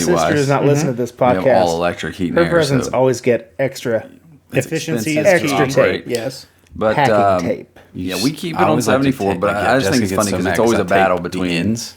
efficiency sister does wise. not listen to this We have all podcast. electric heat and Her air. presents so always get extra. Efficiency is expensive key. to Extra operate. tape, yes. But Packing tape. Yeah, we keep it I on always like to 74, take, but like, I just just think to it's get funny some because it's extra always a battle tape, the between ends.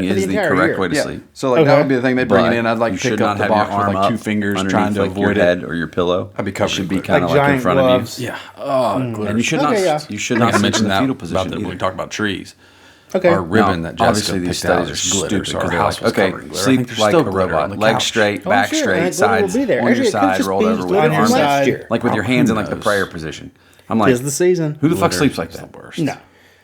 sleeping for the is the entire correct year. way to Yeah. sleep. So like that Okay. would be the thing they bring But it in. I'd like you pick should up not the have your box with arm like up 2 fingers underneath, trying to like, avoid your it. head or your pillow. I'd be It covered should in be glitter. kind of Like like in giant front gloves. of you. Yeah. Oh, glitter. And you should Okay, not. yeah. You should I not think I sleep in mentioned the that fetal about position when we either. talked about trees. Okay. Our ribbon Now, that Jessica obviously these picked out studies is are glitter, stupid so our because they're house like, was okay, covered in glitter. I sleep think there's like still a glitter on robot, the legs couch. straight, Oh, back sure, straight, and that glitter will sides be there. on Actually, your it could side, just rolled be over with glitter your from arms last year. like with your hands in like the knows? prayer position. I'm like, Tis the season. who the fuck Glitter sleeps like is that? the worst. No.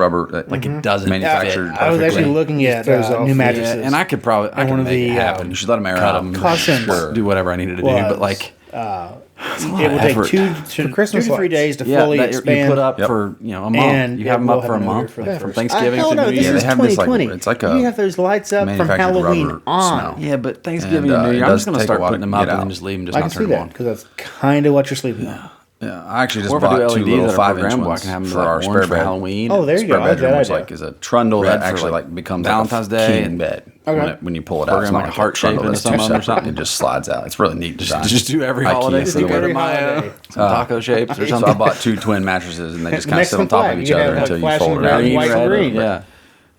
rubber, like it doesn't manufactured. fit I was actually perfectly. looking at throws off. new mattresses. Yeah, and I could probably I And could one of make the, it happen. You should let them air Cut out. 'em, Cautions do whatever I needed to do, but like. it will take effort. 2 to 3 days to fully that expand. you put up for a month. And You have them we'll up for a have another month, for like the from first. Thanksgiving Hell to no, New this Year. is They have this, like, 2020. it's like a you have those lights up from manufactured Halloween rubber on. smell. Yeah, but Thanksgiving And, and New Year, it I'm does just going to take a start while putting to them up get and then out. just leave them, just I not can see turn them that on. because that's kind of what you're sleeping on. Yeah, I actually just Or if I do bought 2 LEDs little that are 5-inch programmable, I ones can have them for like our orange spare for bed. Halloween. Oh, there you Spare go. I like bedroom, that which idea. like is a trundle Red that for, actually like, like becomes Valentine's like a Day king bed. Okay. When you pull it out, Program it's not like a like heart shape trundle into that's some too of them or separate. something. It just slides out. It's really neat design. Just do every IKEA holiday. for So the you go to winter. my some taco shapes or So I something. bought 2 twin mattresses, and they just kind of sit Mexican on top flag. of each You other have, like, until you flashing fold it red, out. white, and red, green. Yeah.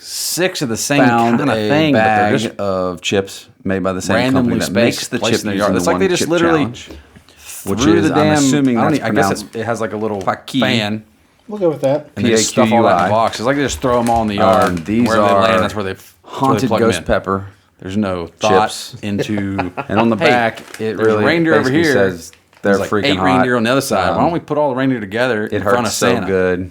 6 of the same found kind of a thing, but they're bag just of chips made by the same randomly company that makes the placed chip in their using yard. the It's like one they just chip literally challenge, which threw is, the damn. I'm assuming I, don't that's e- I guess pronounced it has like a little Paqui. fan, We'll go with that. and they just stuff all that in PAQUI. the box. It's like they just throw them all in the yard. These wherever they are land, that's where they haunted plug 'em ghost in. pepper. There's no thought Chips. into. And on the Hey, back, it there's really a reindeer over basically here. says they're There's like freaking 8 hot. reindeer on the other side. Why don't we put all the reindeer together It in front of hurts so Santa? good.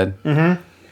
said. Mm-hmm.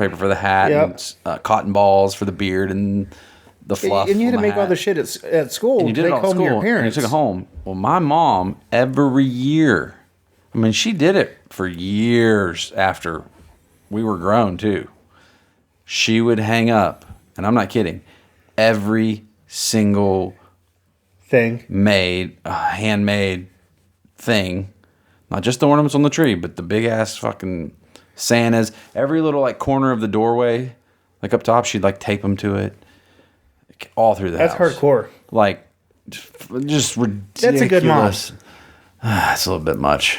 paper for the hat, Yep. and cotton balls for the beard, and the fluff. And you had to on the make all hat. the shit at school. And you did it all at home to your school. And you parents. took it home. Well, my mom, every year, I mean, she did it for years after we were grown, too. She would hang up, and I'm not kidding, every single Thing. handmade thing. Not just the ornaments on the tree, but the big-ass fucking Santas. Every little, like, corner of the doorway, like, up top, she'd, like, tape them to it. All through the That's house. hardcore. Like, just ridiculous. That's a good mom. It's a little bit much.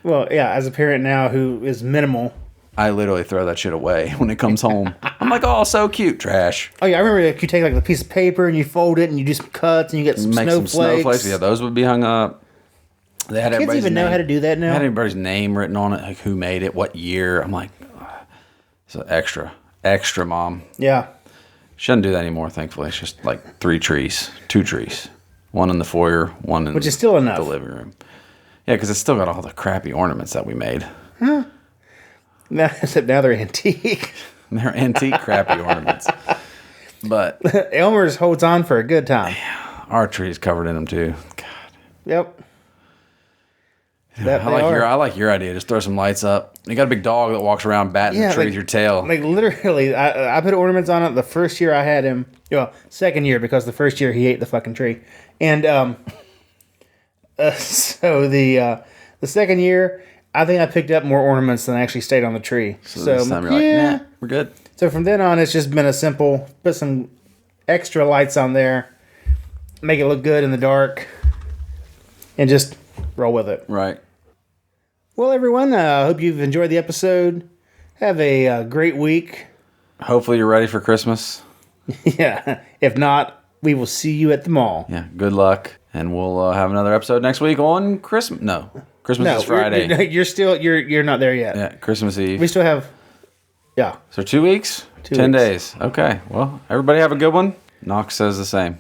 Well, yeah, as a parent now who is minimal. I literally throw that shit away when it comes home. I'm like, oh, so cute. Trash. Oh, yeah, I remember you take like a piece of paper and you fold it and you do some cuts and you get some Make snowflakes. some snowflakes. Yeah, those would be hung up. They had Kids everybody's even know name. how to do that now? They had everybody's name written on it, like who made it, what year. I'm like, so extra, mom. Yeah. She doesn't do that anymore, thankfully. It's just like 2 trees. One in the foyer, one in Which is still enough. the living room. Yeah, because it's still got all the crappy ornaments that we made. Now, except now they're antique. They're antique, crappy ornaments. But Elmer's holds on for a good time. our tree's covered in them too. God. Yep. That I like your idea. Just throw some lights up. You got a big dog that walks around batting the tree with your tail. Like literally, I put ornaments on it the first year I had him. Well, second year because the first year he ate the fucking tree, and so the second year I think I picked up more ornaments than actually stayed on the tree. So this time you're like, nah, we're good. So from then on, it's just been a simple put some extra lights on there, make it look good in the dark, and just roll with it. Right. Well, everyone, I hope you've enjoyed the episode. Have a great week. Hopefully you're ready for Christmas. Yeah. If not, we will see you at the mall. Yeah. Good luck, and we'll have another episode next week on Christmas. No, Christmas is Friday. You're not there yet. Yeah, Christmas Eve. We still have. Yeah. So 2 weeks, 2 10 weeks. days. Okay. Well, everybody have a good one. Knox says the same.